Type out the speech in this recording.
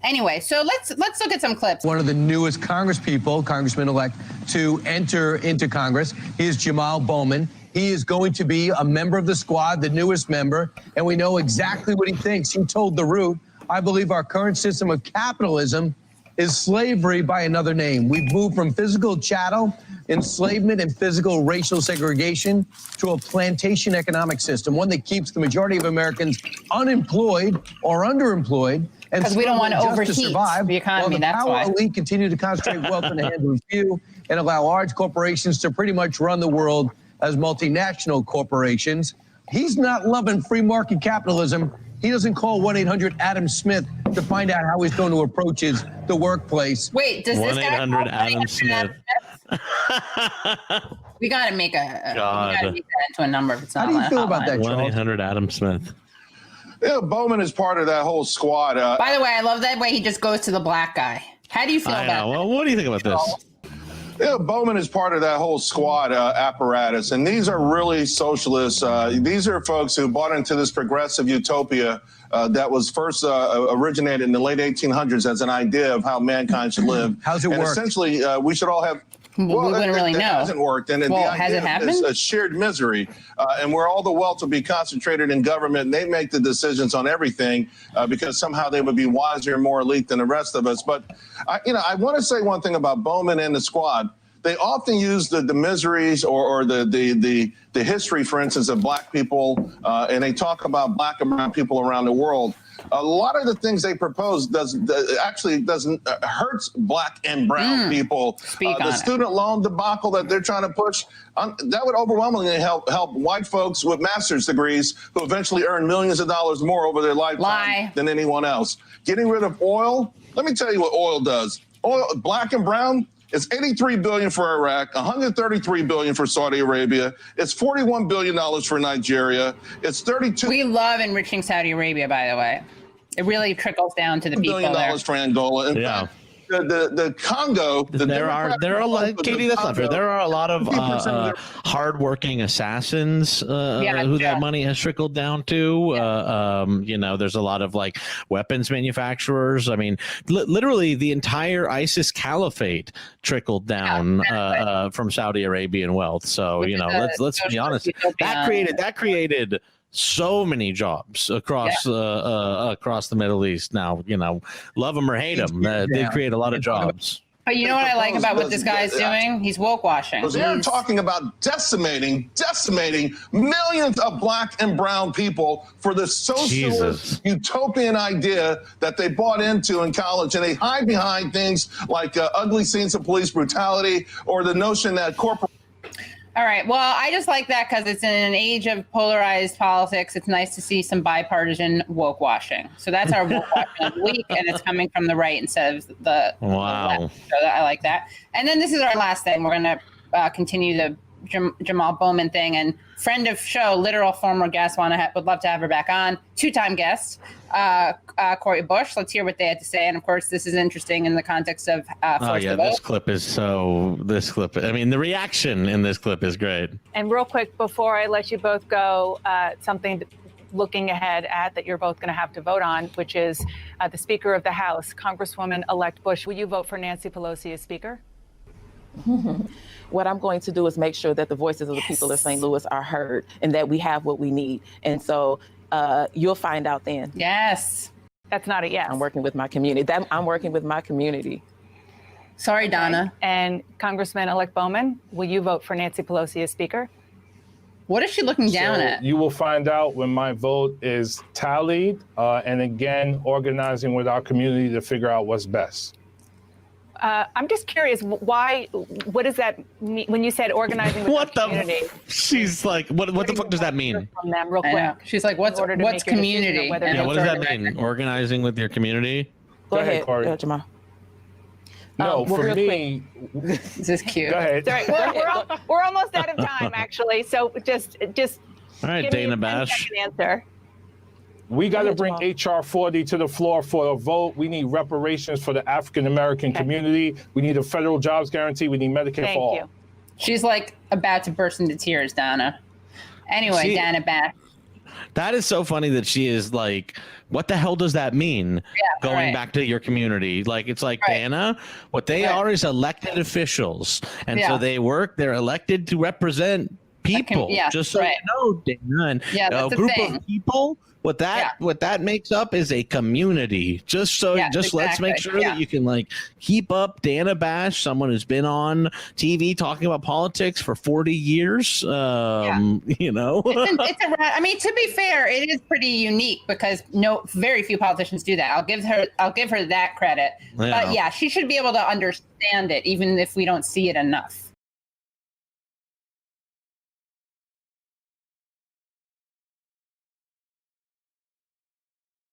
Anyway, so let's look at some clips. One of the newest congressman-elect to enter into Congress is Jamaal Bowman. He is going to be a member of the squad, the newest member, and we know exactly what he thinks. He told The Root, I believe our current system of capitalism is slavery by another name. We've moved from physical chattel, enslavement, and physical racial segregation to a plantation economic system, one that keeps the majority of Americans unemployed or underemployed. Because we don't want to overheat the economy, that's why. The power elite continue to concentrate wealth in the hands of a few and allow large corporations to pretty much run the world as multinational corporations. He's not loving free market capitalism. He doesn't call 1-800-ADAM-SMITH to find out how he's going to approach the workplace. Wait, does this guy 1-800-ADAM-SMITH? We got to make that into a number if it's not. How do you feel about that, Charles? 1-800-ADAM-SMITH. Yeah, Bowman is part of that whole squad. By the way, I love that way he just goes to the black guy. How do you feel about that? Well, what do you think about this? Yeah, Bowman is part of that whole squad apparatus, and these are really socialists. These are folks who bought into this progressive utopia that was first originated in the late 1800s as an idea of how mankind should live. How's it work? Essentially, we should all have. Well, we wouldn't really know. It hasn't worked, and the has idea it happened? is a shared misery, and where all the wealth will be concentrated in government, and they make the decisions on everything because somehow they would be wiser and more elite than the rest of us. But I want to say one thing about Bowman and the squad. They often use the miseries or the history, for instance, of black people, and they talk about black and brown people around the world. A lot of the things they propose doesn't hurts black and brown people. The student loan debacle that they're trying to push, that would overwhelmingly help white folks with master's degrees who eventually earn millions of dollars more over their lifetime than anyone else. Getting rid of oil, let me tell you what oil does. Oil, black and brown, it's $83 billion for Iraq, $133 billion for Saudi Arabia. It's $41 billion for Nigeria. It's $32. We love enriching Saudi Arabia, by the way. It really trickles down to the people there. $1 billion for Angola. In fact, the Congo. There are a lot. Katie, that's not fair. There are a lot of hardworking assassins who that money has trickled down to. There's a lot of like weapons manufacturers. I mean, literally the entire ISIS caliphate trickled down from Saudi Arabian wealth. So let's be honest. That created so many jobs across the Middle East. Now, love them or hate them, they create a lot of jobs. But you know what I like about what this guy's doing? He's woke washing. They're talking about decimating millions of black and brown people for the socialist utopian idea that they bought into in college, and they hide behind things like ugly scenes of police brutality or the notion that corporate. All right. Well, I just like that because it's in an age of polarized politics. It's nice to see some bipartisan woke washing. So that's our woke washing of the week, and it's coming from the right instead of the left. So I like that. And then this is our last thing. We're going to continue the Jamaal Bowman thing, and friend of show, literal former guest, would love to have her back on. Two-time guest, Cori Bush. Let's hear what they had to say. And of course, this is interesting in the context of this clip is I mean, the reaction in this clip is great. And real quick, before I let you both go, something looking ahead at that you're both going to have to vote on, which is the Speaker of the House, Congresswoman-elect Bush. Will you vote for Nancy Pelosi as Speaker? What I'm going to do is make sure that the voices of the people of St. Louis are heard and that we have what we need. And so you'll find out then. Yes. That's not a yes. I'm working with my community. I'm working with my community. Sorry, Donna. And Congressman-elect Bowman, will you vote for Nancy Pelosi as Speaker? What is she looking down at? You will find out when my vote is tallied, and again, organizing with our community to figure out what's best. I'm just curious, what does that mean when you said organizing with the community? She's like, what the fuck does that mean? From them real quick. She's like, what's community? What does that mean? Organizing with your community? Go ahead, Cori. Jamal. No, for me. This is cute. Go ahead. Sorry, we're almost out of time, actually. So just. All right, Dana Bash. Answer. We got to bring HR 40 to the floor for a vote. We need reparations for the African-American community. We need a federal jobs guarantee. We need Medicare for all. Thank you. She's like about to burst into tears, Donna. Anyway, Dana Bash. That is so funny that she is like, what the hell does that mean? Going back to your community. Like, it's like, Dana, what they are is elected officials. And so they're elected to represent people. Just so you know, Dana. And a group of people, what that makes up is a community. Let's make sure that you can like keep up Dana Bash, someone who's been on TV talking about politics for 40 years. You know, I mean, to be fair, it is pretty unique because very few politicians do that. I'll give her that credit. But she should be able to understand it, even if we don't see it enough.